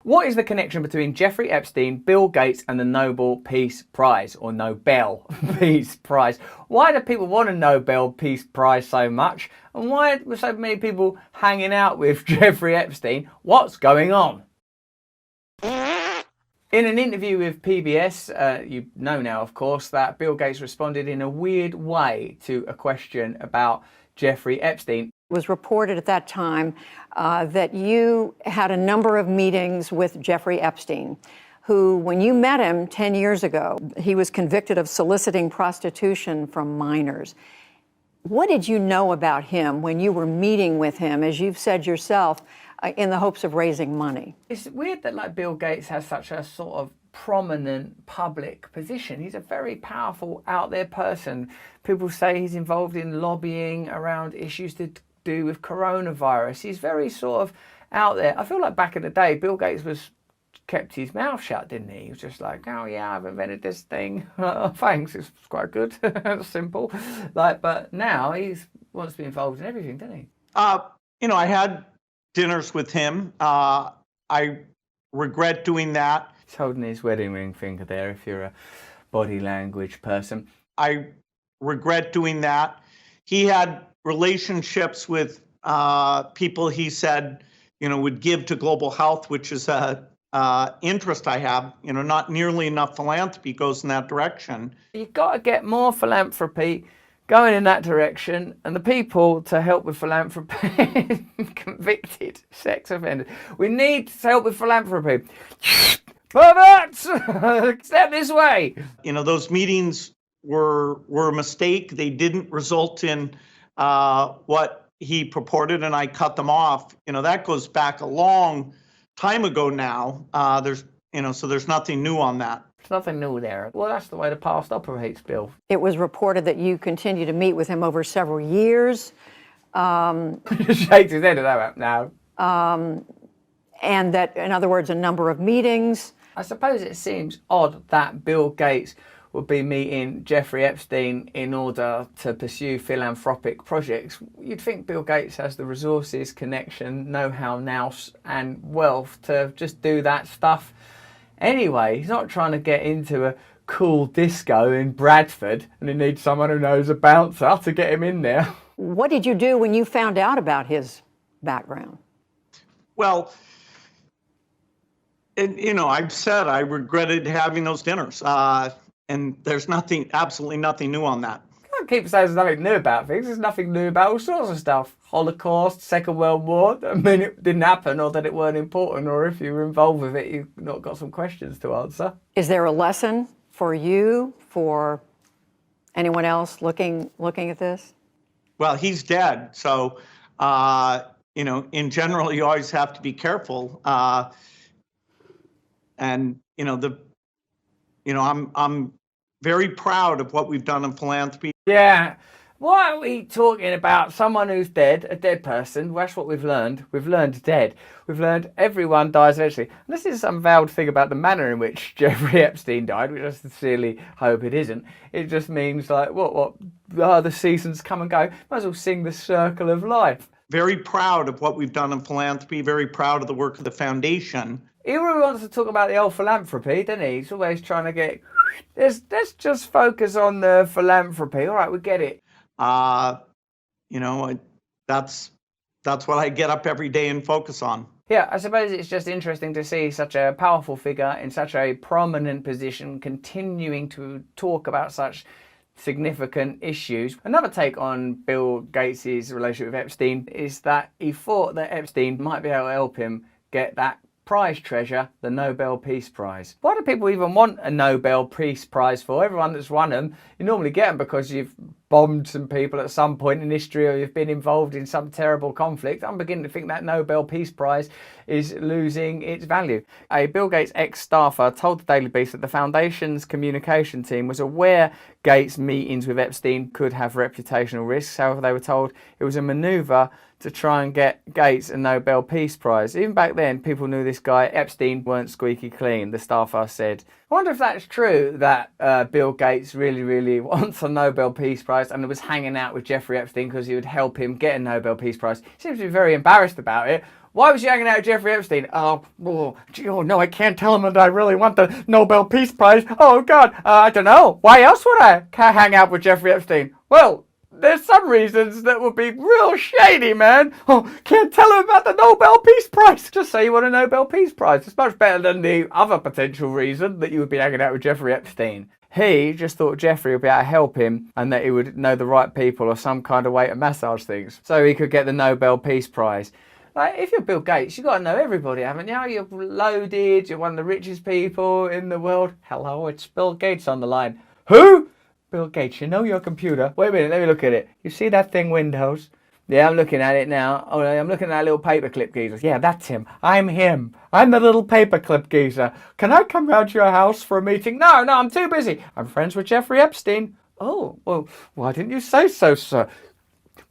What is the connection between Jeffrey Epstein, Bill Gates and the Nobel Peace Prize, or Nobel Peace Prize? Why do people want a Nobel Peace Prize so much? And why were so many people hanging out with Jeffrey Epstein? What's going on? In an interview with PBS, you know now, of course, that Bill Gates responded in a weird way to a question about Jeffrey Epstein. It was reported at that time that you had a number of meetings with Jeffrey Epstein, who, when you met him 10 years ago, he was convicted of soliciting prostitution from minors. What did you know about him when you were meeting with him, as you've said yourself, in the hopes of raising money? It's weird that like Bill Gates has such a sort of prominent public position. He's a very powerful out there person. People say he's involved in lobbying around issues to do with coronavirus. He's very sort of out there. I feel like back in the day, Bill Gates kept his mouth shut, didn't he? He was just like, oh yeah, I've invented this thing. Thanks, it's quite good. Simple. But now he wants to be involved in everything, doesn't he? I had dinners with him. I regret doing that. He's holding his wedding ring finger there if you're a body language person. I regret doing that. He had relationships with people he said, would give to global health, which is a interest I have. Not nearly enough philanthropy goes in that direction. You've got to get more philanthropy going in that direction, and the people to help with philanthropy, convicted sex offenders. We need to help with philanthropy. Perverts! Step this way! Those meetings were a mistake. They didn't result in what he purported, and I cut them off. That goes back a long time ago now. So there's nothing new on that. There's nothing new there. Well, that's the way the past operates, Bill. It was reported that you continue to meet with him over several years. Shakes his head at that now. And that, in other words, a number of meetings. I suppose it seems odd that Bill Gates would be meeting Jeffrey Epstein in order to pursue philanthropic projects. You'd think Bill Gates has the resources, connection, know-how, nous, and wealth to just do that stuff anyway. He's not trying to get into a cool disco in Bradford and he needs someone who knows a bouncer to get him in there. What did you do when you found out about his background? Well, I've said I regretted having those dinners. And there's absolutely nothing new on that. I can't keep saying there's nothing new about things. There's nothing new about all sorts of stuff. Holocaust, Second World War. I mean, it didn't happen or that it weren't important, or if you were involved with it, you've not got some questions to answer. Is there a lesson for you, for anyone else looking at this? Well, he's dead. So, in general, you always have to be careful. I'm very proud of what we've done in philanthropy. Yeah. Why are we talking about someone who's dead, a dead person? Well, that's what we've learned. We've learned dead. We've learned everyone dies eventually. And this is some veiled thing about the manner in which Jeffrey Epstein died, which I sincerely hope it isn't. It just means like, the seasons come and go. Might as well sing the circle of life. Very proud of what we've done in philanthropy. Very proud of the work of the foundation. He really wants to talk about the old philanthropy, doesn't he? He's always trying to get, let's just focus on the philanthropy. All right, we get it. That's what I get up every day and focus on. Yeah, I suppose it's just interesting to see such a powerful figure in such a prominent position continuing to talk about such significant issues. Another take on Bill Gates' relationship with Epstein is that he thought that Epstein might be able to help him get that prize treasure, the Nobel Peace Prize. Why do people even want a Nobel Peace Prize for? Everyone that's won them, you normally get them because you've bombed some people at some point in history or you've been involved in some terrible conflict. I'm beginning to think that Nobel Peace Prize is losing its value. A Bill Gates ex-staffer told the Daily Beast that the foundation's communication team was aware Gates' meetings with Epstein could have reputational risks. However, they were told it was a manoeuvre to try and get Gates a Nobel Peace Prize. Even back then, people knew this guy, Epstein, weren't squeaky clean, the staffer said. I wonder if that's true, that Bill Gates really wants a Nobel Peace Prize and was hanging out with Jeffrey Epstein because he would help him get a Nobel Peace Prize. He seems to be very embarrassed about it. Why was you hanging out with Jeffrey Epstein? Oh, no, I can't tell him that I really want the Nobel Peace Prize. Oh, God, I don't know. Why else would I hang out with Jeffrey Epstein? Well, there's some reasons that would be real shady, man. Oh, can't tell him about the Nobel Peace Prize. Just say you want a Nobel Peace Prize. It's much better than the other potential reason that you would be hanging out with Jeffrey Epstein. He just thought Jeffrey would be able to help him and that he would know the right people or some kind of way to massage things so he could get the Nobel Peace Prize. Like, if you're Bill Gates, you've got to know everybody, haven't you? You're loaded, you're one of the richest people in the world. Hello, it's Bill Gates on the line. Who? Bill Gates, you know your computer. Wait a minute, let me look at it. You see that thing, Windows? Yeah, I'm looking at it now. Oh, I'm looking at that little paperclip geezer. Yeah, that's him. I'm him. I'm the little paperclip geezer. Can I come round to your house for a meeting? No, I'm too busy. I'm friends with Jeffrey Epstein. Oh, well, why didn't you say so, sir?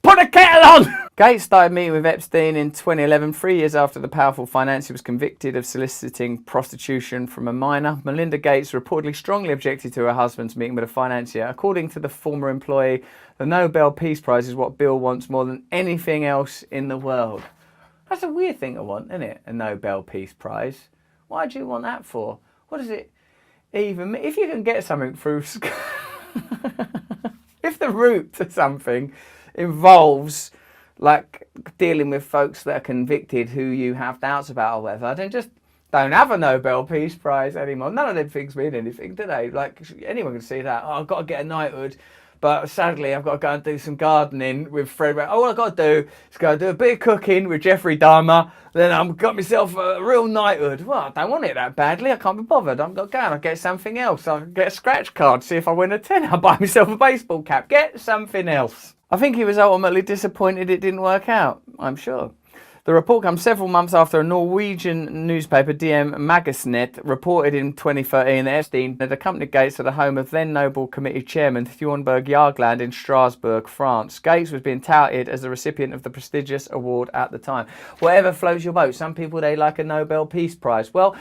Put a kettle on! Gates started meeting with Epstein in 2011, 3 years after the powerful financier was convicted of soliciting prostitution from a minor. Melinda Gates reportedly strongly objected to her husband's meeting with a financier. According to the former employee, the Nobel Peace Prize is what Bill wants more than anything else in the world. That's a weird thing to want, isn't it? A Nobel Peace Prize. Why do you want that for? What does it even mean? If you can get something through... if the route to something involves like dealing with folks that are convicted who you have doubts about or whatever, then just don't have a Nobel Peace Prize anymore. None of them things mean anything, do they? Like, anyone can see that. Oh, I've got to get a knighthood, but sadly I've got to go and do some gardening with Fred. All I've got to do is go and do a bit of cooking with Jeffrey Dahmer, then I've got myself a real knighthood. Well, I don't want it that badly. I can't be bothered. I'm going to go and I'll get something else. I'll get a scratch card, see if I win a tenner. I'll buy myself a baseball cap. Get something else. I think he was ultimately disappointed it didn't work out, I'm sure. The report comes several months after a Norwegian newspaper, DM Magasnet, reported in 2013 that Epstein had accompanied Gates to the home of then Nobel Committee Chairman Thornberg Jagland in Strasbourg, France. Gates was being touted as the recipient of the prestigious award at the time. Whatever floats your boat. Some people, they like a Nobel Peace Prize. Well,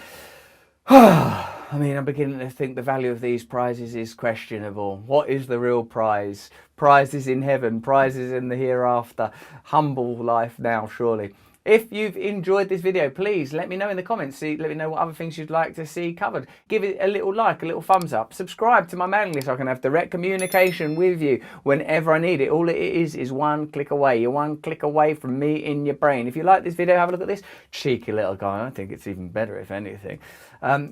I mean, I'm beginning to think the value of these prizes is questionable. What is the real prize? Prizes in heaven, prizes in the hereafter. Humble life now, surely. If you've enjoyed this video, please let me know in the comments. Let me know what other things you'd like to see covered. Give it a little like, a little thumbs up. Subscribe to my mailing list so I can have direct communication with you whenever I need it. All it is one click away. You're one click away from me in your brain. If you like this video, have a look at this. Cheeky little guy. I think it's even better, if anything. And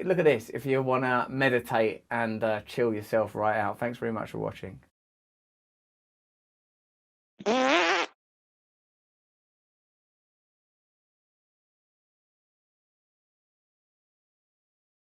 look at this. If you want to meditate and chill yourself right out. Thanks very much for watching.